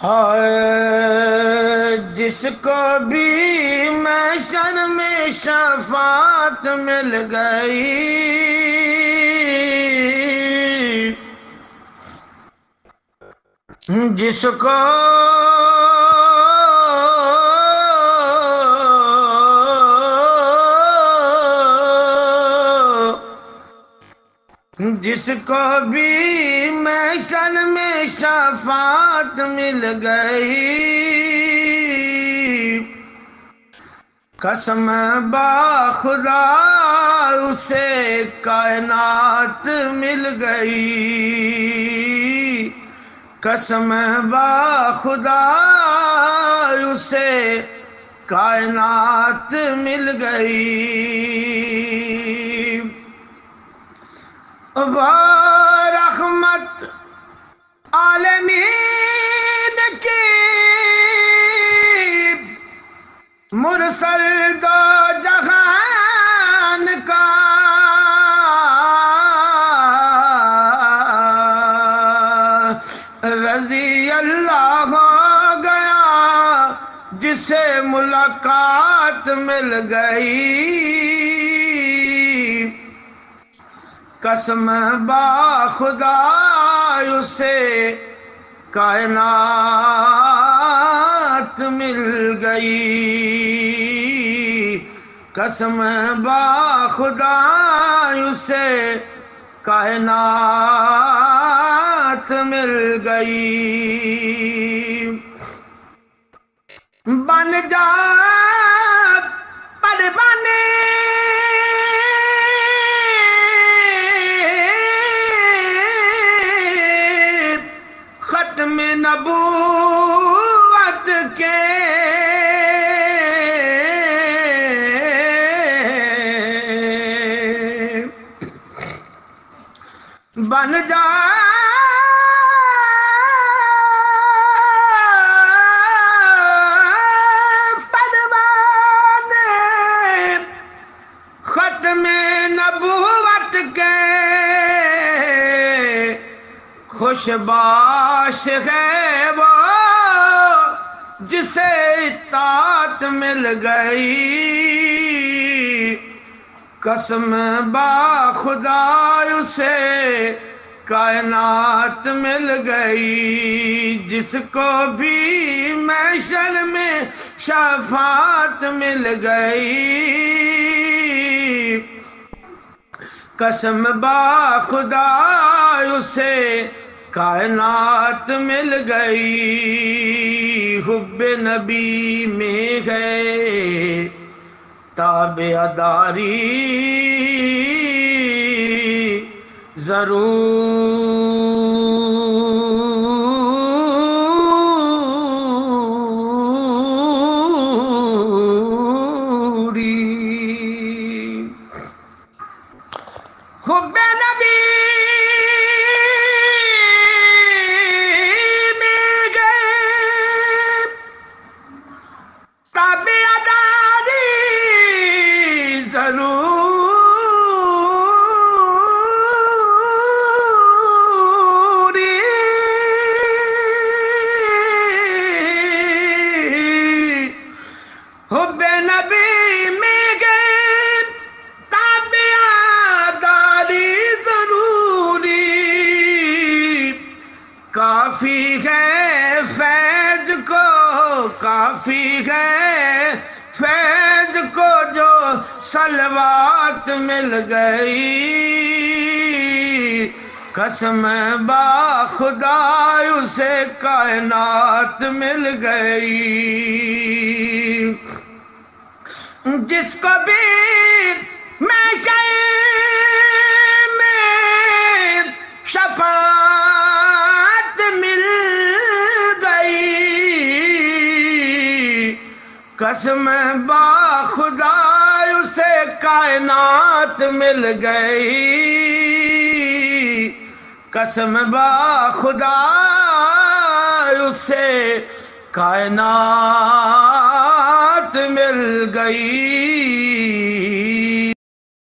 ہائے جس کو بھی محشر میں شفاعت مل گئی، جس کو بھی محشر میں شفاعت مل گئی، قسم با خدا اسے کائنات مل گئی، قسم با خدا اسے کائنات مل گئی۔ وہ رحمت عالمین کی مرسل دو جہان کا، رضی اللہ ہو گیا جسے ملاقات مل گئی، قسم با خدا اسے کائنات مل گئی، قسم با خدا اسے کائنات مل گئی۔ بن جا پروانے ختم نبوت کے، بن جا پروانے ختم نبوت کے، خوش باش ہے وہ جسے اطاعت مل گئی، قسم با خدا اسے کائنات مل گئی، جس کو بھی محشر میں شفاعت مل گئی، قسم با خدا اسے کائنات مل گئی۔ حب نبی میں ہے تابع داری ضروری، حب نبی حب نبی میں گئے تابعداری ضروری، کافی ہے فیض کو، کافی ہے فیض کو جو صلوات مل گئی، قسم با خدا اسے کائنات مل گئی، جس کو بھی محشر میں شفاعت مل گئی، قسم با خدا اسے کائنات مل گئی، قسم با خدا اسے کائنات مل گئی۔